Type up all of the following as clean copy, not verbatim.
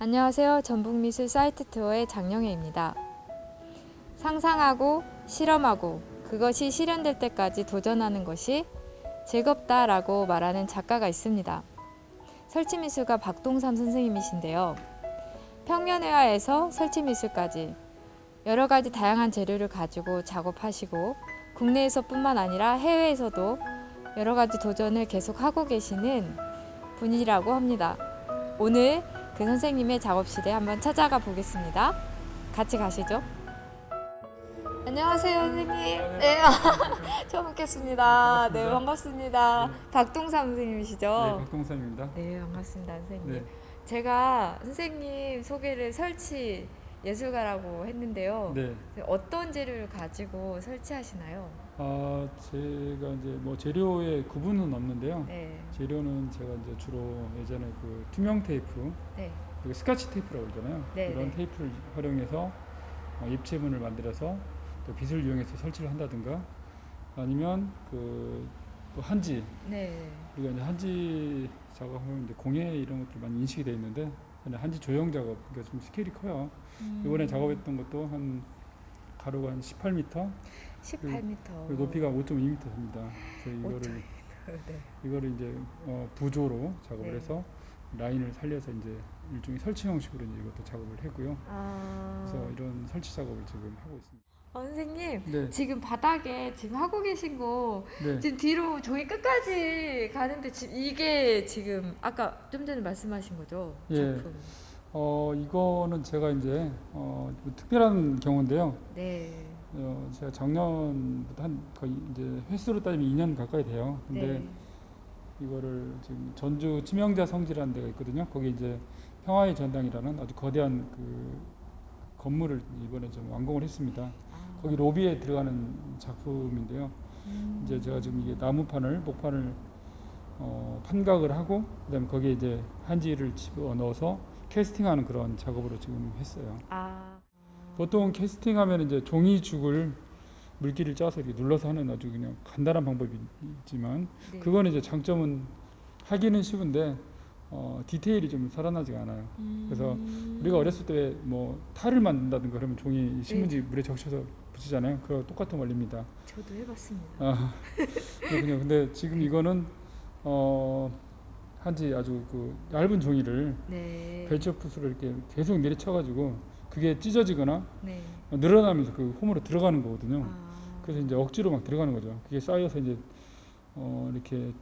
안녕하세요. 전북미술 사이트 투어의 장영애입니다. 상상하고 실험하고 그것이 실현될 때까지 도전하는 것이 즐겁다라고 말하는 작가가 있습니다. 설치미술가 박동삼 선생님이신데요. 평면회화에서 설치미술까지 여러 가지 다양한 재료를 가지고 작업하시고 국내에서뿐만 아니라 해외에서도 여러 가지 도전을 계속하고 계시는 분이라고 합니다. 오늘 그 선생님의 작업실에 한번 찾아가 보겠습니다. 같이 가시죠. 안녕하세요, 선생님. 네, 처음 뵙겠습니다. 네, 반갑습니다. 네. 박동삼 선생님이시죠? 네, 박동삼입니다. 네, 반갑습니다, 선생님. 네. 제가 선생님 소개를 설치 예술가라고 했는데요. 네. 어떤 재료를 가지고 설치하시나요? 제가 이제 뭐 재료의 구분은 없는데요. 네, 재료는 제가 이제 주로 예전에 그 투명 테이프, 네, 그리고 스카치 테이프라고 그러잖아요. 네, 이런 네. 테이프를 활용해서 입체문을 만들어서 또 빗을 이용해서 설치를 한다든가, 아니면 또 한지, 네. 우리가 이제 한지 작업하면 이제 공예 이런 것들 많이 인식이 되어 있는데, 저는 한지 조형 작업, 그러니까 좀 스케일이 커요. 이번에 작업했던 것도 한 가로가 한 18m, 18m. 그리고 높이가 5.2m입니다. 그래서 네. 이거를 이제 부조로 작업을 네. 해서 라인을 살려서 이제 일종의 설치 형식으로 이제 이것도 작업을 했고요. 그래서 이런 설치 작업을 지금 하고 있습니다. 선생님, 네, 지금 바닥에 지금 하고 계신 거 네, 지금 뒤로 종이 끝까지 가는데 지금 이게 지금 아까 좀 전에 말씀하신 거죠? 예. 작품. 이거는 제가 이제 좀 특별한 경우인데요. 네. 제가 작년부터 한 거의 이제 횟수로 따지면 2년 가까이 돼요. 근데 네. 이거를 지금 전주 치명자 성지라는 데가 있거든요. 거기 이제 평화의 전당이라는 아주 거대한 그 건물을 이번에 좀 완공을 했습니다. 거기 로비에 들어가는 작품인데요. 이제 제가 지금 이게 나무판을 목판을 판각을 하고 그다음에 거기에 이제 한지를 집어 넣어서 캐스팅하는 그런 작업으로 지금 했어요. 보통 캐스팅하면 이제 종이죽을 물기를 짜서 이렇게 눌러서 하는 아주 그냥 간단한 방법이지만 네. 그거는 이제 장점은 하기는 쉬운데 디테일이 좀 살아나지가 않아요. 그래서 우리가 어렸을 때 뭐 탈을 만든다든가 그러면 종이 신문지 물에 적셔서 붙이잖아요. 그거 똑같은 원리입니다. 저도 해봤습니다. 그렇군요. 근데 지금 이거는 한지 아주 그 얇은 종이를 네. 벨처풋으로 이렇게 계속 내리쳐가지고 그게 찢어지거나 네. 늘어나면서 그 홈으로 들어가는 거거든요. 아. 그래서 이제 억지로 막 들어가는 거죠. 그게 쌓여서 이제 이렇게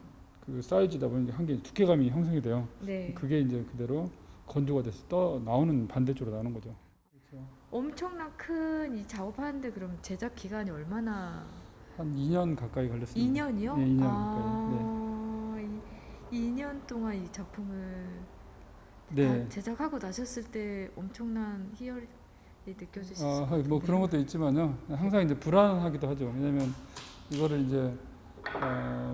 그 쌓여지다 보니까 한 개 두께감이 형성이 돼요. 네. 그게 이제 그대로 건조가 돼서 떠 나오는 반대쪽으로 나오는 거죠. 그렇죠. 엄청난 큰 이 작업하는데 그럼 제작 기간이 얼마나? 한 2년 가까이 걸렸습니다. 2년이요? 네, 2년 가까이. 2년 동안 이 작품을 네. 다 제작하고 나셨을 때 엄청난 희열이 느껴지실 것 뭐 같은데요. 그런 것도 있지만요. 항상 이제 불안하기도 하죠. 왜냐하면 이거를 이제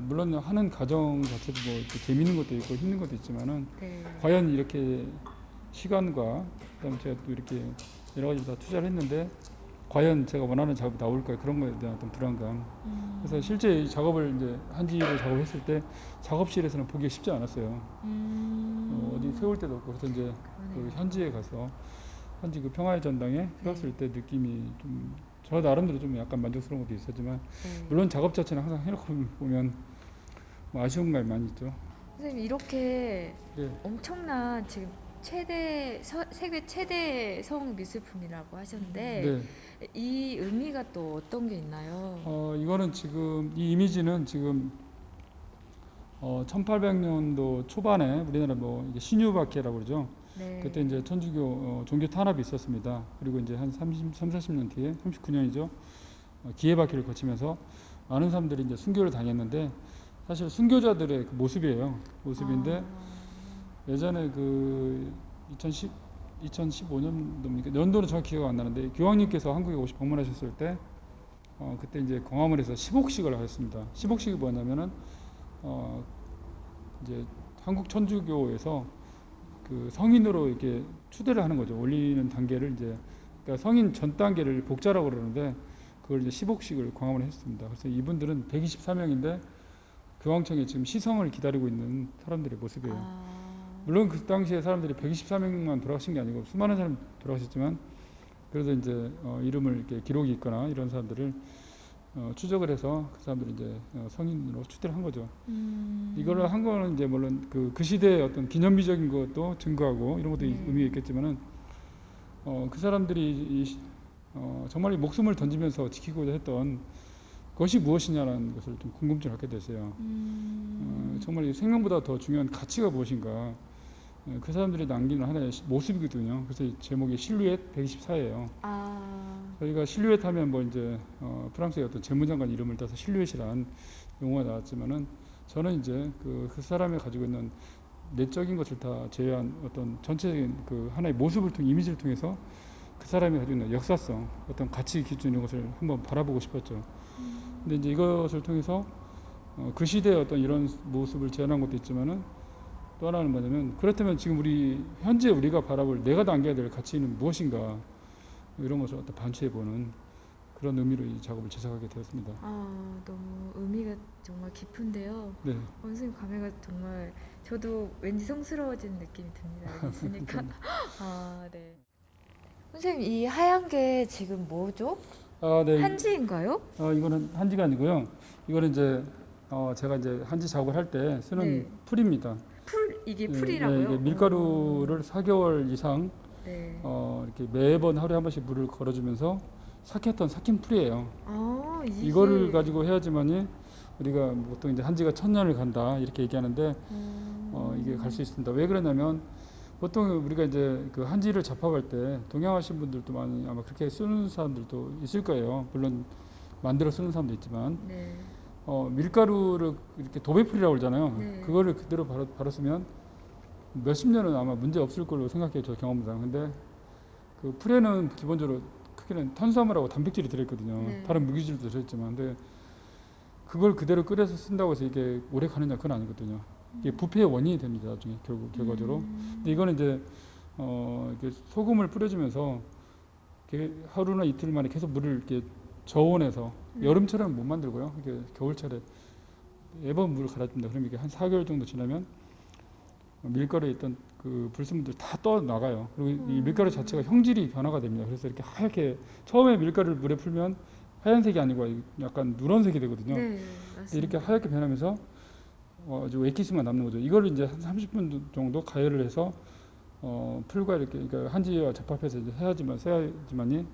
물론 하는 과정 자체도 뭐 이렇게 재밌는 것도 있고 힘든 것도 있지만은 네. 과연 이렇게 시간과 그다음에 제가 또 이렇게 여러 가지 다 투자를 했는데 과연 제가 원하는 작업이 나올까 그런 거에 대한 어떤 불안감. 그래서 실제 이 작업을 이제 한지를 작업했을 때 작업실에서는 보기가 쉽지 않았어요. 어디 세울 데도 없고 그래서 이제 그 현지에 가서 현지 그 평화의 전당에 세웠을 때 느낌이 좀 저 나름대로 좀 약간 만족스러운 것도 있었지만 네. 물론 작업 자체는 항상 해놓고 보면 뭐 아쉬운 감이 많이 있죠. 선생님 이렇게 네. 엄청난 지금 세계 최대 성 미술품이라고 하셨는데 네. 이 의미가 또 어떤 게 있나요? 이거는 지금 이 이미지는 지금 1800년도 초반에 우리나라 뭐 이게 신유박해라고 그러죠. 네. 그때 이제 천주교 종교 탄압이 있었습니다. 그리고 이제 한 40년 뒤에 39년이죠. 기해박해를 거치면서 많은 사람들이 이제 순교를 당했는데 사실 순교자들의 그 모습이에요. 모습인데 예전에 그 2015년도입니까? 연도는 정확히 기억 안 나는데 교황님께서 한국에 방문하셨을 때 그때 이제 광화문에서 시복식을 하셨습니다. 시복식이 뭐냐면은 이제 한국 천주교에서 그 성인으로 이렇게 추대를 하는 거죠. 올리는 단계를 이제 그러니까 성인 전 단계를 복자라고 그러는데 그걸 이제 시복식을 광화문에 했습니다. 그래서 이분들은 124명인데 교황청에 지금 시성을 기다리고 있는 사람들의 모습이에요. 물론 그 당시에 사람들이 124명만 돌아가신 게 아니고 수많은 사람이 돌아가셨지만 그래서 이제 이름을 이렇게 기록이 있거나 이런 사람들을 추적을 해서 그 사람들이 이제 성인으로 추대를 한 거죠. 이걸 한 거는 이제 물론 그 시대의 어떤 기념비적인 것도 증거하고 이런 것도 의미가 있겠지만은 그 사람들이 정말 목숨을 던지면서 지키고자 했던 것이 무엇이냐라는 것을 좀 궁금증을 갖게 됐어요. 정말 이 생명보다 더 중요한 가치가 무엇인가. 그 사람들이 남기는 하나의 모습이거든요. 그래서 이 제목이 실루엣 124예요. 저희가 실루엣 하면 뭐 이제 프랑스의 어떤 재무장관 이름을 따서 실루엣이란 용어가 나왔지만은 저는 이제 그 사람이 가지고 있는 내적인 것을 다 제외한 어떤 전체적인 그 하나의 모습을 통해 이미지를 통해서 그 사람이 가지고 있는 역사성, 어떤 가치 기준 이런 것을 한번 바라보고 싶었죠. 근데 이제 이것을 통해서 그 시대의 어떤 이런 모습을 재현한 것도 있지만은 또 하나는 뭐냐면 그렇다면 지금 현재 우리가 바라볼 내가 남겨야 될 가치는 무엇인가 이런 것을 어떤 반추해보는 그런 의미로 이 작업을 제작하게 되었습니다. 너무 의미가 정말 깊은데요. 네. 선생님 감회가 정말 저도 왠지 성스러워지는 느낌이 듭니다. 여기 있으니까. 네. 선생님 이 하얀 게 지금 뭐죠? 네. 한지인가요? 이거는 한지가 아니고요. 이거는 이제 제가 이제 한지 작업을 할 때 쓰는 풀입니다. 이게 풀이라고요? 이게 밀가루를 4개월 이상 이렇게 매번 하루에 한 번씩 물을 걸어주면서 삭힌 풀이에요. 이거를 가지고 해야지만이 우리가 보통 이제 한지가 1000년을 간다 이렇게 얘기하는데 이게 갈 수 있습니다. 왜 그러냐면 보통 우리가 이제 그 한지를 접합할 때 동양하신 분들도 많이 아마 그렇게 쓰는 사람들도 있을 거예요. 물론 만들어 쓰는 사람도 있지만 밀가루를 이렇게 도배풀이라고 그러잖아요. 그거를 그대로 바로 쓰면 몇십 년은 아마 문제 없을 걸로 생각해요. 저 경험상. 근데 그 풀에는 기본적으로 크게는 탄수화물하고 단백질이 들어있거든요. 다른 무기질도 들어있지만 근데 그걸 그대로 끓여서 쓴다고 해서 이게 오래 가느냐 그건 아니거든요. 이게 부패의 원인이 됩니다. 나중에 결과적으로. 근데 이거는 이제 이렇게 소금을 뿌려주면서 이렇게 하루나 이틀 만에 계속 물을 이렇게 저온해서 여름철에는 못 만들고요. 이게 겨울철에 매번 물을 갈아줍니다. 그럼 이게 한 4개월 정도 지나면 밀가루에 있던 그 불순물들 다 떠 나가요. 그리고 이 밀가루 자체가 형질이 변화가 됩니다. 그래서 이렇게 하얗게 처음에 밀가루를 물에 풀면 하얀색이 아니고 약간 누런색이 되거든요. 이렇게 하얗게 변하면서 아주 액기스만 남는 거죠. 이걸 이제 한 30분 정도 가열을 해서 풀과 이렇게 그러니까 한지와 접합해서 이제 써야지만이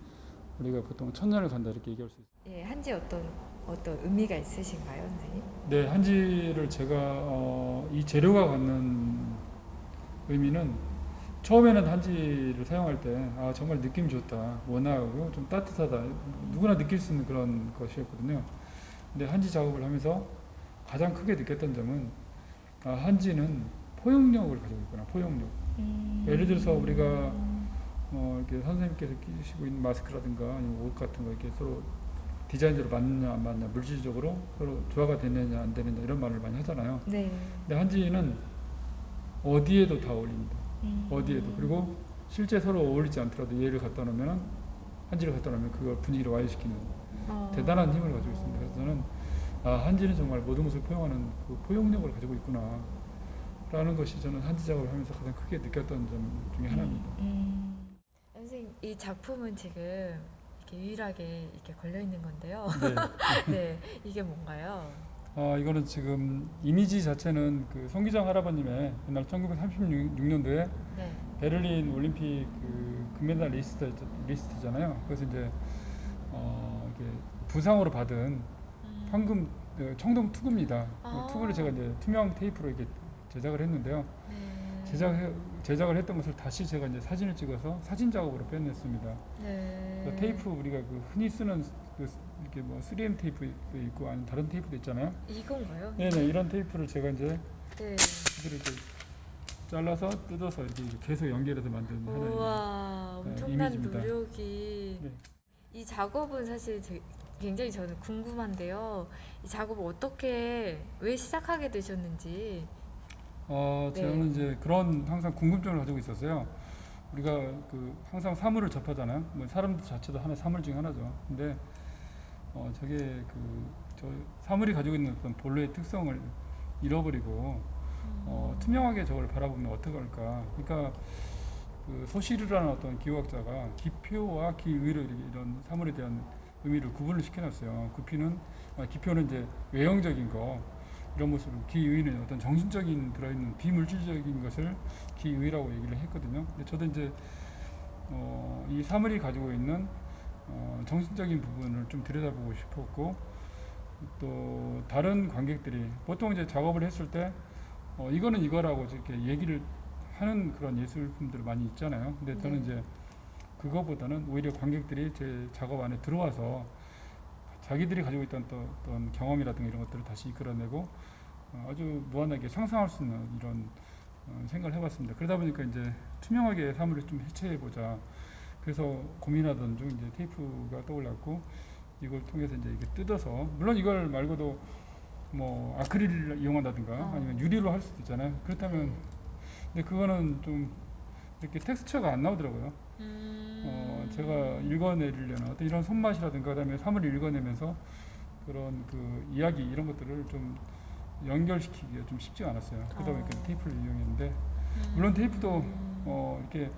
우리가 보통 1000년을 간다 이렇게 얘기할 수 있어요. 예, 한지 어떤 의미가 있으신가요, 선생님? 네, 한지를 제가 이 재료가 갖는 의미는 처음에는 한지를 사용할 때 정말 느낌 좋다, 원활하고 좀 따뜻하다, 누구나 느낄 수 있는 그런 것이었거든요. 근데 한지 작업을 하면서 가장 크게 느꼈던 점은 한지는 포용력을 가지고 있구나, 포용력. 예를 들어서 우리가 이렇게 선생님께서 끼시고 있는 마스크라든가 아니면 옷 같은 거 이렇게 서로 디자인적으로 맞느냐 안 맞느냐, 물질적으로 서로 조화가 되느냐 안 되느냐 이런 말을 많이 하잖아요. 근데 한지는 어디에도 다 어울립니다. 어디에도. 그리고 실제 서로 어울리지 않더라도 얘를 갖다 놓으면 한지를 갖다 놓으면 그걸 분위기를 와해시키는 대단한 힘을 가지고 있습니다. 그래서 저는 한지는 정말 모든 것을 포용하는 그 포용력을 가지고 있구나 라는 것이 저는 한지 작업을 하면서 가장 크게 느꼈던 점 중에 하나입니다. 선생님 이 작품은 지금 이렇게 유일하게 이렇게 걸려 있는 건데요. 네, 이게 뭔가요? 이거는 지금 이미지 자체는 그 송기정 할아버님의 옛날 1936년도에 베를린 올림픽 그 금메달 리스트잖아요. 그래서 이제 이게 부상으로 받은 황금 청동 투구입니다. 투구를 제가 이제 투명 테이프로 이렇게 제작을 했는데요. 제작을 했던 것을 다시 제가 이제 사진을 찍어서 사진 작업으로 빼냈습니다. 그 테이프 우리가 그 흔히 쓰는 이렇게 뭐 3M 테이프도 있고 아니면 다른 테이프도 있잖아요. 이건가요? 네네, 이런 테이프를 제가 이제 이렇게 잘라서 뜯어서 이렇게 계속 연결해서 만든 하나의 엄청난 이미지입니다. 노력이. 이 작업은 사실 굉장히 저는 궁금한데요. 이 작업을 왜 시작하게 되셨는지. 저는 이제 그런 항상 궁금증을 가지고 있었어요. 우리가 항상 사물을 접하잖아요. 뭐 사람 자체도 하나의 사물 중 하나죠. 근데 저게 저 사물이 가지고 있는 어떤 본래의 특성을 잃어버리고 투명하게 저걸 바라보면 어떡할까. 그러니까 그 소시르라는 어떤 기호학자가 기표와 기의로 이런 사물에 대한 의미를 구분을 시켜놨어요. 기표는 이제 외형적인 거 이런 모습을, 기의는 어떤 정신적인 들어있는 비물질적인 것을 기의라고 얘기를 했거든요. 근데 저도 이제 이 사물이 가지고 있는 정신적인 부분을 좀 들여다보고 싶었고, 또 다른 관객들이 보통 이제 작업을 했을 때 이거는 이거라고 이렇게 얘기를 하는 그런 예술품들이 많이 있잖아요. 근데 저는 이제 그거보다는 오히려 관객들이 제 작업 안에 들어와서 자기들이 가지고 있던 어떤 경험이라든가 이런 것들을 다시 이끌어내고 아주 무한하게 상상할 수 있는 이런 생각을 해봤습니다. 그러다 보니까 이제 투명하게 사물을 좀 해체해보자. 그래서 고민하던 중 이제 테이프가 떠올랐고, 이걸 통해서 이제 이게 뜯어서, 물론 이걸 말고도 뭐 아크릴을 이용한다든가 아니면 유리로 할 수도 있잖아요. 그렇다면 근데 그거는 좀 이렇게 텍스처가 안 나오더라고요. 제가 읽어내려는 어떤 이런 손맛이라든가 그다음에 사물을 읽어내면서 그런 그 이야기 이런 것들을 좀 연결시키기가 좀 쉽지가 않았어요. 그러다 보니까 테이프를 이용했는데, 물론 테이프도 이렇게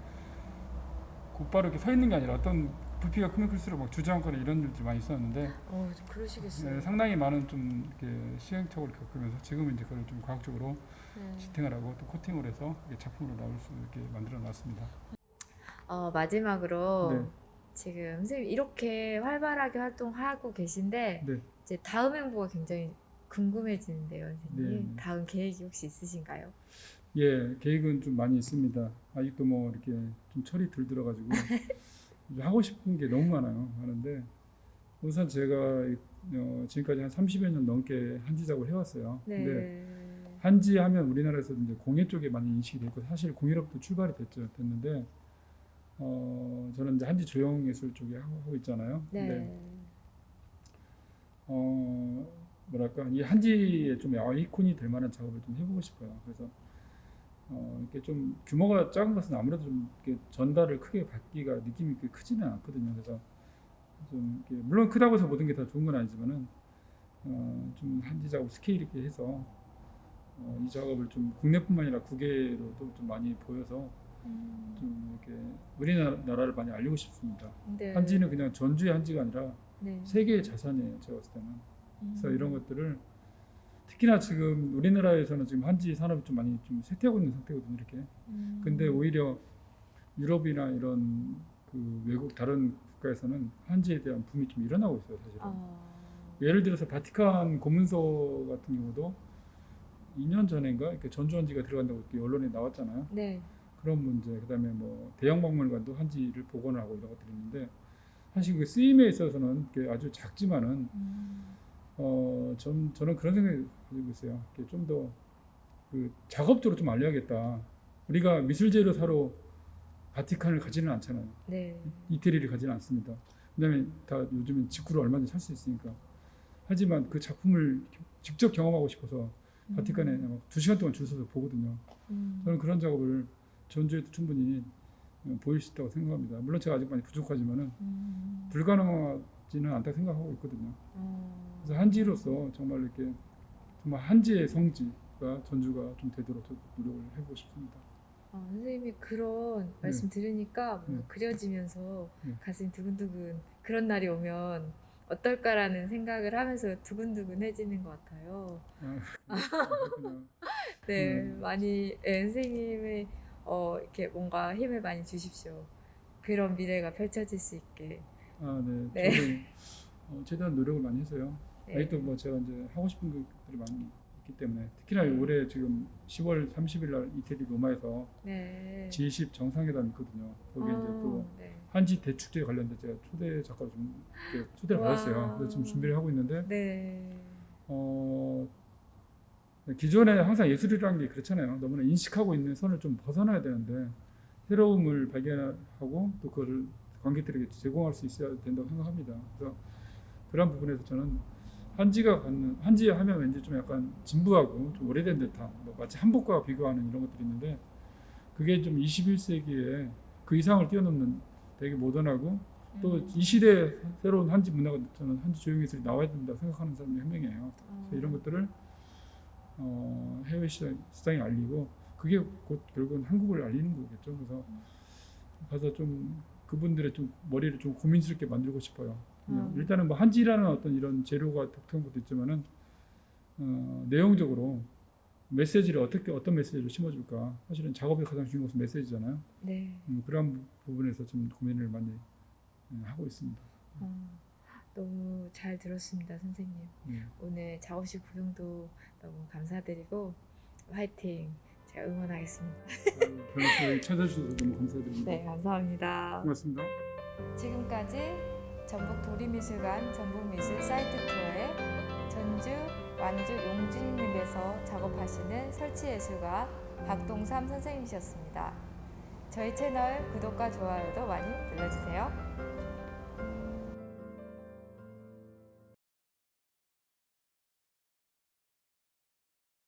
곧바로 이렇게 서 있는 게 아니라 어떤 부피가 크면 클수록 막 주저앉거나 이런 일들이 많이 있었는데, 좀 그러시겠어요. 네, 상당히 많은 좀 이렇게 시행착오를 겪으면서 지금은 이제 그걸 좀 과학적으로 지탱을 하고 또 코팅을 해서 이게 작품으로 나올 수 있게 만들어 놨습니다. 마지막으로 네. 지금 선생님 이렇게 활발하게 활동하고 계신데 네. 이제 다음 행보가 굉장히 궁금해지는데요, 선생님. 네. 다음 계획이 혹시 있으신가요? 예, 계획은 좀 많이 있습니다. 아직도 뭐 이렇게 좀 철이 들들어가지고 하고 싶은 게 너무 많은데 우선 제가 지금까지 한 30여 년 넘게 한지 작업을 해왔어요. 근데 네. 한지 하면 우리나라에서도 이제 공예 쪽에 많이 인식이 됐고, 사실 공예로부터 출발이 됐는데 저는 이제 한지 조형예술 쪽에 하고 있잖아요. 근데 네. 뭐랄까, 이 한지의 좀 아이콘이 될 만한 작업을 좀 해보고 싶어요. 그래서 이렇게 좀 규모가 작은 것은 아무래도 좀 이렇게 전달을 크게 받기가 느낌이 그렇게 크지는 않거든요. 그래서 좀 이렇게 물론 크다고 해서 모든 게 다 좋은 건 아니지만은 좀 한지 작업 스케일 있게 해서 이 작업을 좀 국내뿐만 아니라 국외로도 좀 많이 보여서 좀 이렇게 우리나라를 많이 알리고 싶습니다. 네. 한지는 그냥 전주의 한지가 아니라 네. 세계의 자산이에요, 제가 봤을 때는. 그래서 이런 것들을 특히나 지금 우리나라에서는 지금 한지 산업이 좀 많이 좀 쇠퇴하고 있는 상태거든요, 이렇게. 근데 오히려 유럽이나 이런 그 외국 다른 국가에서는 한지에 대한 붐이 좀 일어나고 있어요, 사실은. 예를 들어서 바티칸 고문서 같은 경우도 2년 전인가 이렇게 전주 한지가 들어간다고 이렇게 언론에 나왔잖아요. 네. 그런 문제, 그다음에 뭐 대형 박물관도 한지를 복원하고 이런 것들이 있는데, 사실 그 쓰임에 있어서는 아주 작지만은 저는 그런 생각이 가지고 있어요. 좀 더 그 작업적으로 좀 알려야겠다. 우리가 미술재료 사러 바티칸을 가지는 않잖아요. 네. 이태리를 가지는 않습니다. 왜냐하면 다 요즘은 직구로 얼마든지 살 수 있으니까. 하지만 그 작품을 직접 경험하고 싶어서 바티칸에 2시간 동안 줄 서서 보거든요. 저는 그런 작업을 전주에도 충분히 보일 수 있다고 생각합니다. 물론 제가 아직 많이 부족하지만은 불가능하지는 않다고 생각하고 있거든요. 그래서 한지로서 정말 이렇게 정말 한지의 성지가 전주가 좀 되도록 저도 노력을 해보고 싶습니다. 선생님이 그런 말씀 들으니까 네. 그려지면서 네. 가슴이 두근두근, 그런 날이 오면 어떨까라는 생각을 하면서 두근두근해지는 것 같아요. 그렇군요. 네, 많이 선생님의 이렇게 뭔가 힘을 많이 주십시오. 그런 미래가 펼쳐질 수 있게. 네. 네. 저도 최대한 노력을 많이 해서요. 네. 아직도 뭐 제가 이제 하고 싶은 것들이 많이 있기 때문에, 특히나 올해 지금 10월 30일 날 이태리 로마에서 네. G20 정상회담이 있거든요. 거기에 이제 또 네. 한지 대축제에 관련된 제가 초대 작가로 좀 이렇게 초대를 받았어요. 그래서 지금 준비를 하고 있는데, 네. 기존에 항상 예술이라는 게 그렇잖아요. 너무나 인식하고 있는 선을 좀 벗어나야 되는데, 새로움을 발견하고 또 그거를 관객들에게 제공할 수 있어야 된다고 생각합니다. 그래서 그런 부분에서 저는 한지 하면 왠지 좀 약간 진부하고 좀 오래된 듯한, 뭐 마치 한복과 비교하는 이런 것들이 있는데, 그게 좀 21세기에 그 이상을 뛰어넘는 되게 모던하고 또 이 시대에 새로운 한지 문화가, 저는 한지 조형예술이 나와야 된다고 생각하는 사람 중 한 명이에요. 그래서 이런 것들을 해외 시장에 알리고 그게 곧 결국은 한국을 알리는 거겠죠. 그래서 가서 좀 그분들의 좀 머리를 좀 고민스럽게 만들고 싶어요. 일단은 뭐 한지라는 어떤 이런 재료가 독특한 것도 있지만은 내용적으로 메시지를 어떤 메시지를 심어줄까. 사실은 작업의 가장 중요한 것은 메시지잖아요. 네. 그런 부분에서 좀 고민을 많이 하고 있습니다. 너무 잘 들었습니다, 선생님. 오늘 작업실 구경도 너무 감사드리고 화이팅! 제가 응원하겠습니다. 저희 찾아주셔서 너무 감사드립니다. 네, 감사합니다. 고맙습니다. 지금까지 전북 도리미술관 전북미술 사이트 투어에 전주, 완주 용진읍에서 작업하시는 설치예술가 박동삼 선생님이셨습니다. 저희 채널 구독과 좋아요도 많이 눌러주세요.